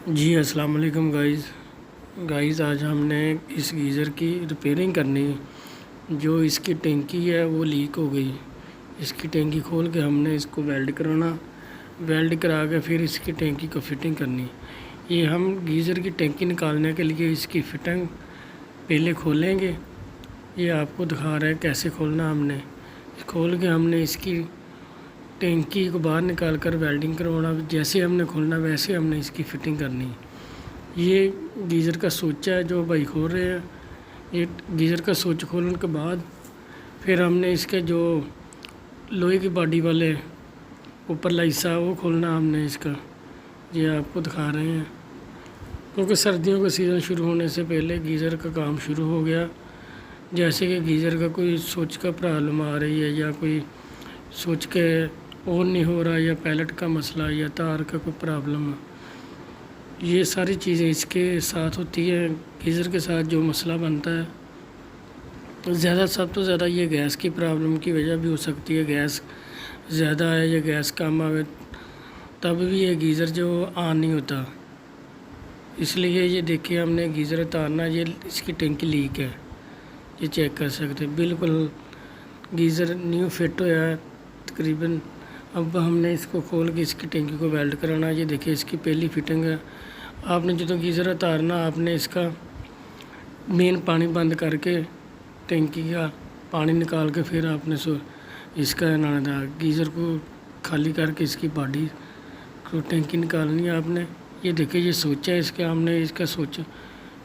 जी अस्सलाम वालेकुम गाइस आज हमने इस गीज़र की रिपेयरिंग करनी है। जो इसकी टैंकी है वो लीक हो गई। इसकी टैंकी खोल के हमने इसको वेल्ड कराना, वेल्ड करा के फिर इसकी टैंकी को फिटिंग करनी। ये हम गीज़र की टैंकी निकालने के लिए इसकी फिटिंग पहले खोलेंगे। ये आपको दिखा रहा है कैसे खोलना। हमने खोल के हमने इसकी टैंकी को बाहर निकाल कर वेल्डिंग करवाना। जैसे हमने खोलना वैसे हमने इसकी फ़िटिंग करनी। ये गीज़र का स्विच है जो भाई खोल रहे हैं। ये गीज़र का स्विच खोलने के बाद फिर हमने इसके जो लोहे की बॉडी वाले ऊपर हिस्सा वो खोलना हमने इसका। ये आपको दिखा रहे हैं क्योंकि सर्दियों का सीज़न शुरू होने से पहले गीज़र का काम शुरू हो गया। जैसे कि गीज़र का कोई स्विच का प्रॉब्लम आ रही है या कोई स्विच के ऑन नहीं हो रहा या पैलेट का मसला या तार का कोई प्रॉब्लम है, ये सारी चीज़ें इसके साथ होती है। गीज़र के साथ जो मसला बनता है सब तो ज़्यादा ये गैस की प्रॉब्लम की वजह भी हो सकती है। गैस ज़्यादा है या गैस कम आवे तब भी ये गीज़र जो ऑन नहीं होता। इसलिए ये देखिए हमने गीज़र उतारना, ये इसकी टैंकी लीक है, ये चेक कर सकते हैं। बिल्कुल गीज़र न्यू फिट होया है तकरीबन। अब हमने इसको खोल के इसकी टैंकी को वेल्ड कराना। ये देखिए इसकी पहली फिटिंग है। आपने जो गीज़र उतारना आपने इसका मेन पानी बंद करके टैंकी का पानी निकाल के फिर आपने इसका ना गीज़र को खाली करके इसकी बॉडी को टैंकी निकालनी है आपने। ये देखिए ये स्विच है इसका। हमने इसका स्विच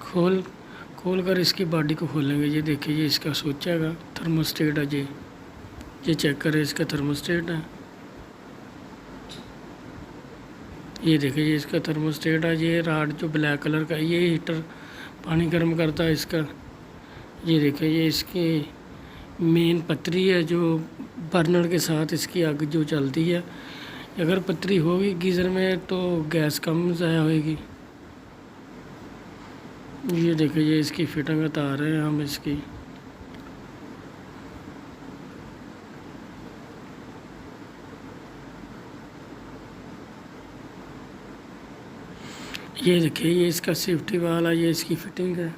खोल कर इसकी बॉडी को खोलेंगे। ये देखिए ये इसका स्विच है, थर्मोस्टेट है। ये चेक करें इसका थर्मोस्टेट है। ये देखिए ये इसका थर्मोस्टेट है। ये राड जो ब्लैक कलर का ये हीटर पानी गर्म करता है इसका। ये देखिए ये इसकी मेन पतरी है जो बर्नर के साथ इसकी आग जो चलती है। अगर पतरी होगी गीज़र में तो गैस कम ज़ाया होगी। ये देखिए ये इसकी फिटिंग बता रहे हैं हम इसकी। ये देखिए ये इसका सेफ्टी वाला ये इसकी फिटिंग है।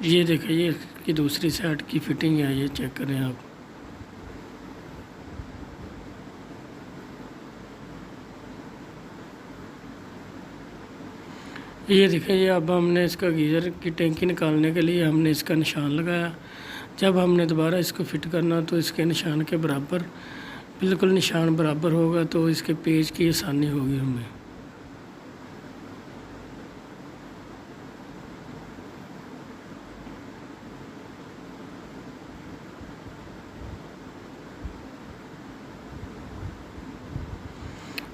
ये देखिए ये इसकी दूसरी साइड की फिटिंग है, ये चेक करें आप। ये देखिए ये अब हमने इसका गीज़र की टैंकी निकालने के लिए हमने इसका निशान लगाया। जब हमने दोबारा इसको फिट करना तो इसके निशान के बराबर बिल्कुल निशान बराबर होगा तो इसके पेज की आसानी होगी हमें।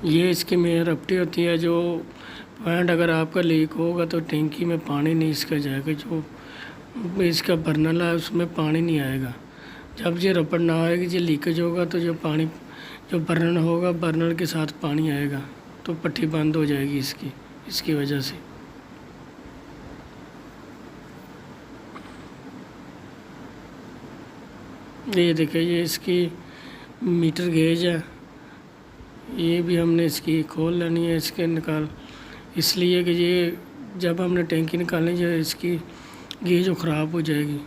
ये इसकी मेन रपटी होती है जो पॉइंट अगर आपका लीक होगा तो टैंकी में पानी नहीं इसका जाएगा। जो इसका बर्नर है उसमें पानी नहीं आएगा। जब ये रपट ना आएगी ये लीकेज होगा तो जो पानी जो बर्नर होगा बर्नर के साथ पानी आएगा तो पट्टी बंद हो जाएगी इसकी वजह से। ये देखिए ये इसकी मीटर गेज है। ये भी हमने इसकी खोल लेनी है इसके निकाल, इसलिए कि ये जब हमने टैंकी निकालनी है इसकी गेज ख़राब हो जाएगी।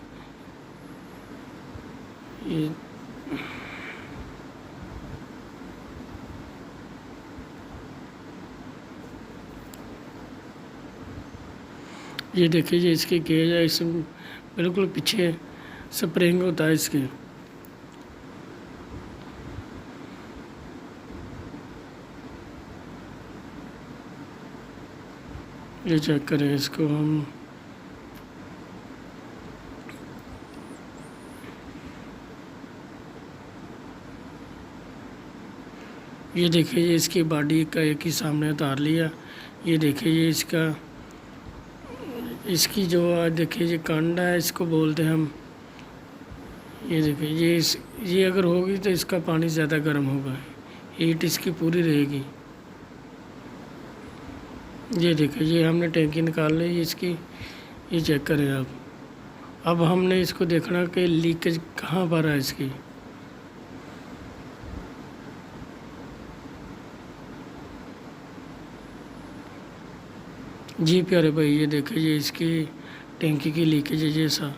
ये देखिए ये इसकी गेज है, इस बिल्कुल पीछे स्प्रिंग होता है इसके। ये चेक करें इसको हम। ये देखिए ये इसकी बॉडी का एक ही सामने उतार लिया। ये देखिए ये इसकी जो देखिए ये कांडा है इसको बोलते हैं हम। ये देखिए ये अगर होगी तो इसका पानी ज़्यादा गर्म होगा, हीट इसकी पूरी रहेगी। ये देखिए ये हमने टैंकी निकाल ली इसकी। ये चेक करें आप। अब हमने इसको देखना कि लीकेज कहाँ पर है इसकी। जी प्यारे भाई, ये देखें, ये इसकी टैंकी की लीकेज है, जैसा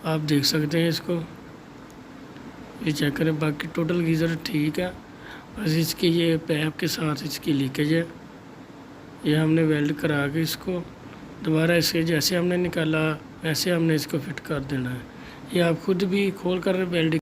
आप देख सकते हैं इसको, ये चेक करें। बाकी टोटल गीज़र ठीक है, बस इसकी ये पैप के साथ इसकी लीकेज है। ये हमने वेल्ड करा के इसको दोबारा इसके जैसे हमने निकाला वैसे हमने इसको फिट कर देना है। ये आप खुद भी खोल कर वेल्ड